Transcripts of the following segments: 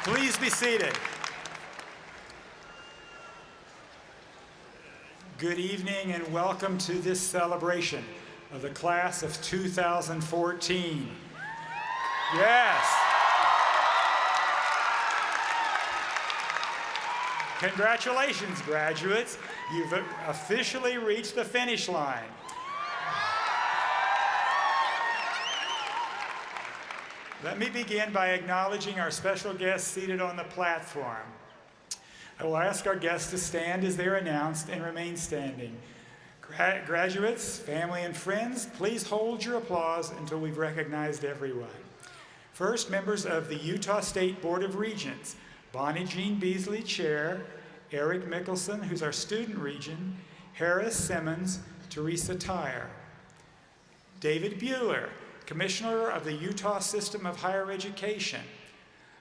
Please be seated. Good evening and welcome to this celebration of the class of 2014. Yes. Congratulations, graduates. You've officially reached the finish line. Let me begin by acknowledging our special guests seated on the platform. I will ask our guests to stand as they're announced and remain standing. Graduates, family, and friends, please hold your applause until we've recognized everyone. First, members of the Utah State Board of Regents, Bonnie Jean Beasley, Chair, Eric Mickelson, who's our student regent, Harris Simmons, Teresa Tyre. David Bueller, Commissioner of the Utah System of Higher Education,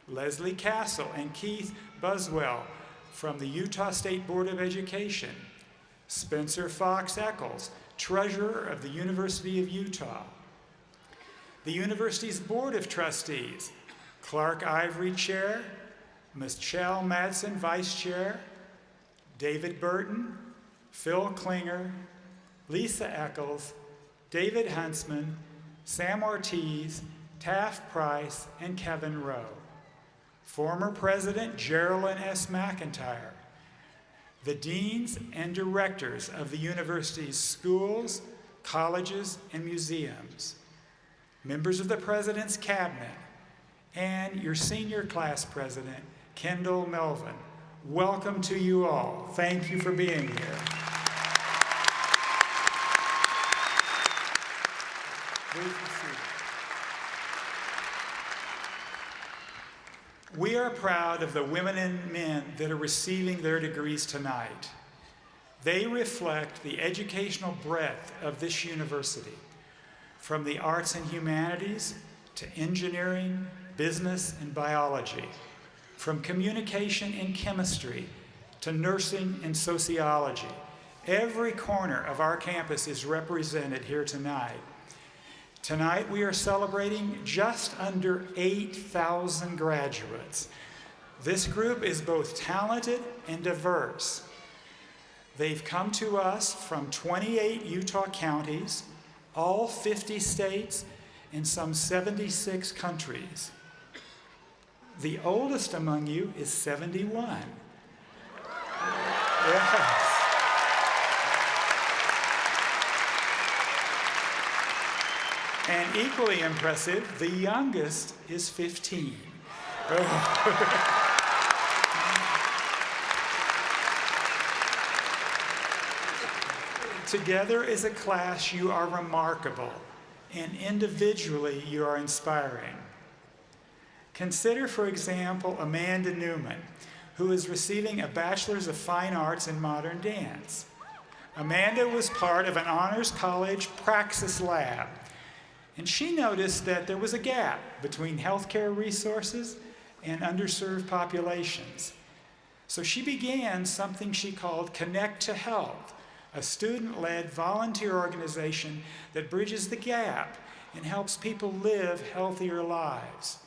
Leslie Castle and Keith Buswell from the Utah State Board of Education, Spencer Fox Eccles, Treasurer of the University of Utah, the university's Board of Trustees, Clark Ivory, Chair, Michelle Madsen, Vice Chair, David Burton, Phil Klinger, Lisa Eccles, David Huntsman, Sam Ortiz, Taft Price, and Kevin Rowe. Former President Geraldine S. McIntyre. The deans and directors of the university's schools, colleges, and museums. Members of the President's Cabinet, and your senior class president, Kendall Melvin. Welcome to you all. Thank you for being here. Please be seated. We are proud of the women and men that are receiving their degrees tonight. They reflect the educational breadth of this university, from the arts and humanities to engineering, business, and biology, from communication and chemistry to nursing and sociology. Every corner of our campus is represented here tonight. Tonight we are celebrating just under 8,000 graduates. This group is both talented and diverse. They've come to us from 28 Utah counties, all 50 states, and some 76 countries. The oldest among you is 71. Yes. And equally impressive, the youngest is 15. Together as a class, you are remarkable, and individually, you are inspiring. Consider, for example, Amanda Newman, who is receiving a Bachelor's of Fine Arts in Modern Dance. Amanda was part of an Honors College Praxis Lab, and she noticed that there was a gap between healthcare resources and underserved populations. So she began something she called Connect to Health, a student-led volunteer organization that bridges the gap and helps people live healthier lives.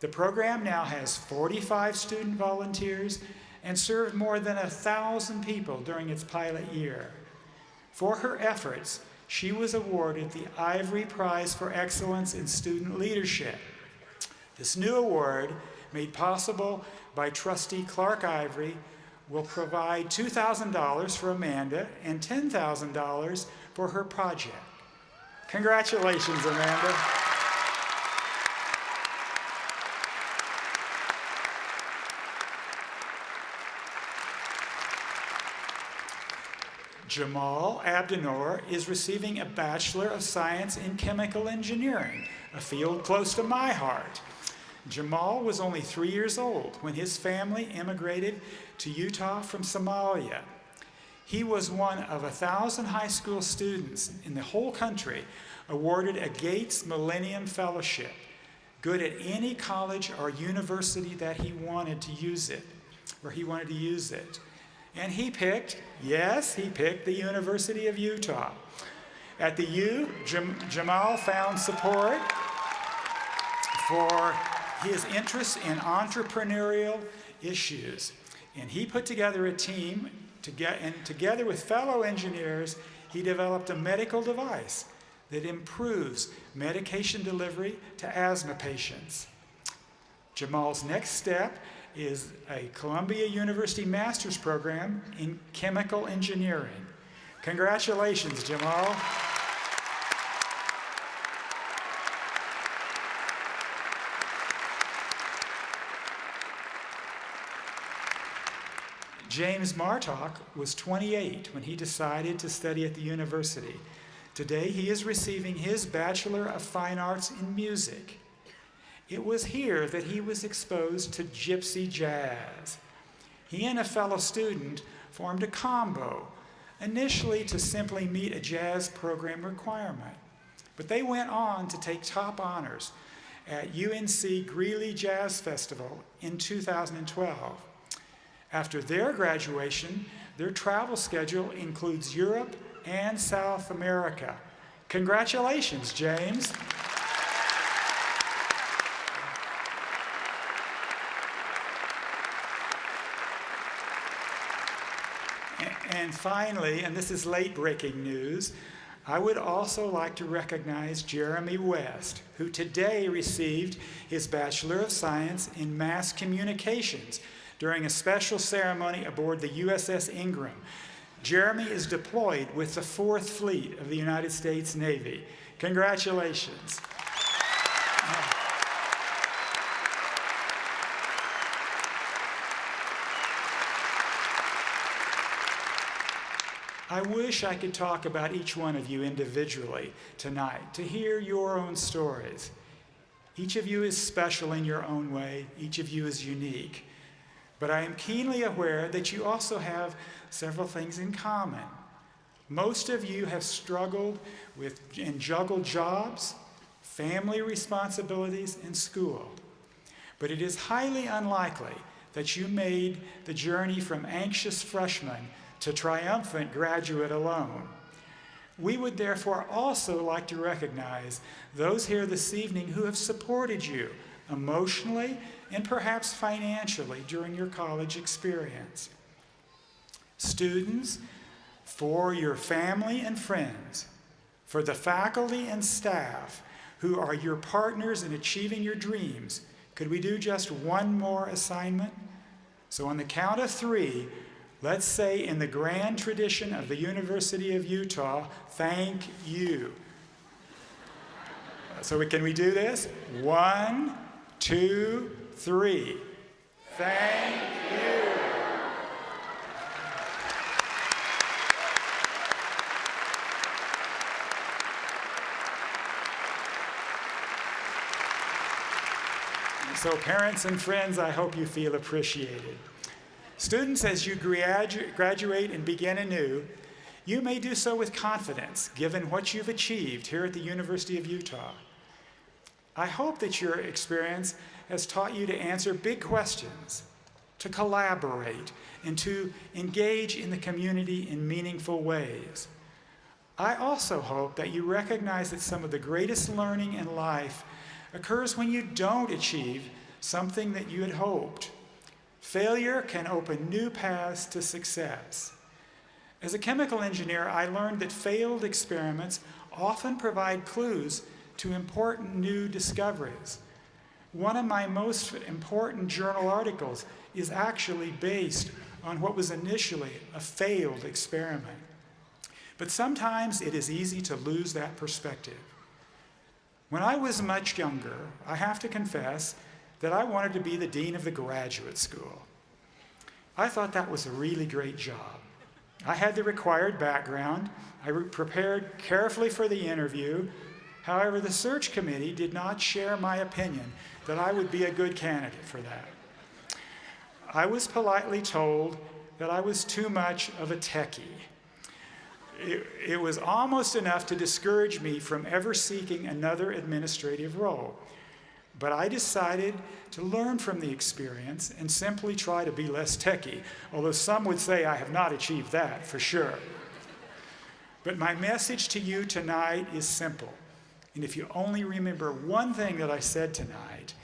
The program now has 45 student volunteers and served more than 1,000 people during its pilot year. For her efforts, she was awarded the Ivory Prize for Excellence in Student Leadership. This new award, made possible by trustee Clark Ivory, will provide $2,000 for Amanda and $10,000 for her project. Congratulations, Amanda. Jamal Abdenor is receiving a Bachelor of Science in Chemical Engineering, a field close to my heart. Jamal was only 3 years old when his family immigrated to Utah from Somalia. He was one of 1,000 high school students in the whole country awarded a Gates Millennium Fellowship, good at any college or university that he wanted to use it, where he wanted to use it. And he picked the University of Utah. At the U, Jamal found support for his interest in entrepreneurial issues. And he put together a team, and together with fellow engineers, he developed a medical device that improves medication delivery to asthma patients. Jamal's next step is a Columbia University master's program in chemical engineering. Congratulations, Jamal. James Martok was 28 when he decided to study at the university. Today, he is receiving his Bachelor of Fine Arts in Music. It was here that he was exposed to gypsy jazz. He and a fellow student formed a combo, initially to simply meet a jazz program requirement. But they went on to take top honors at UNC Greeley Jazz Festival in 2012. After their graduation, their travel schedule includes Europe and South America. Congratulations, James. And finally, and this is late-breaking news, I would also like to recognize Jeremy West, who today received his Bachelor of Science in Mass Communications during a special ceremony aboard the USS Ingram. Jeremy is deployed with the 4th Fleet of the United States Navy. Congratulations. I wish I could talk about each one of you individually tonight, to hear your own stories. Each of you is special in your own way. Each of you is unique. But I am keenly aware that you also have several things in common. Most of you have struggled with and juggled jobs, family responsibilities, and school. But it is highly unlikely that you made the journey from anxious freshman to triumphant graduate alone. We would therefore also like to recognize those here this evening who have supported you emotionally and perhaps financially during your college experience. Students, for your family and friends, for the faculty and staff who are your partners in achieving your dreams, could we do just one more assignment? So on the count of 3, let's say in the grand tradition of the University of Utah, thank you. So can we do this? 1, 2, 3. Thank you. So parents and friends, I hope you feel appreciated. Students, as you graduate and begin anew, you may do so with confidence, given what you've achieved here at the University of Utah. I hope that your experience has taught you to answer big questions, to collaborate, and to engage in the community in meaningful ways. I also hope that you recognize that some of the greatest learning in life occurs when you don't achieve something that you had hoped. Failure can open new paths to success. As a chemical engineer, I learned that failed experiments often provide clues to important new discoveries. One of my most important journal articles is actually based on what was initially a failed experiment. But sometimes it is easy to lose that perspective. When I was much younger, I have to confess that I wanted to be the dean of the graduate school. I thought that was a really great job. I had the required background. I prepared carefully for the interview. However, the search committee did not share my opinion that I would be a good candidate for that. I was politely told that I was too much of a techie. It was almost enough to discourage me from ever seeking another administrative role. But I decided to learn from the experience and simply try to be less techie, although some would say I have not achieved that for sure. But my message to you tonight is simple. And if you only remember one thing that I said tonight,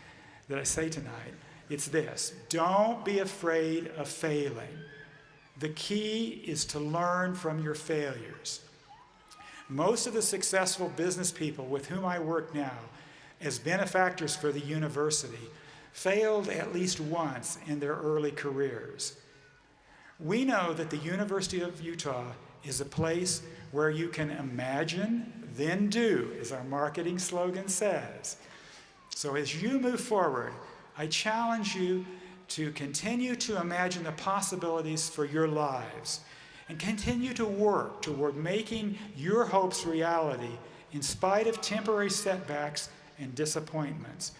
that I say tonight. It's this: don't be afraid of failing. The key is to learn from your failures. Most of the successful business people with whom I work now as benefactors for the university failed at least once in their early careers. We know that the University of Utah is a place where you can imagine, then do, as our marketing slogan says. So as you move forward, I challenge you to continue to imagine the possibilities for your lives and continue to work toward making your hopes reality in spite of temporary setbacks and disappointments.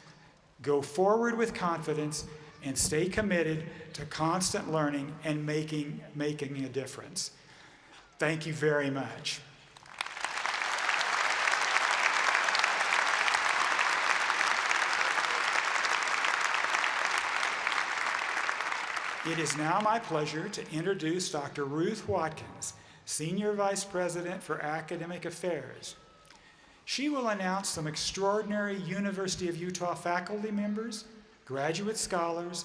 Go forward with confidence and stay committed to constant learning and making a difference. Thank you very much. It is now my pleasure to introduce Dr. Ruth Watkins, Senior Vice President for Academic Affairs. She will announce some extraordinary University of Utah faculty members, graduate scholars,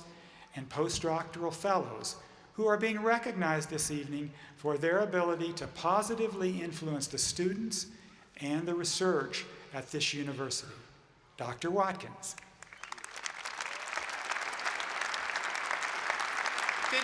and postdoctoral fellows who are being recognized this evening for their ability to positively influence the students and the research at this university. Dr. Watkins. Good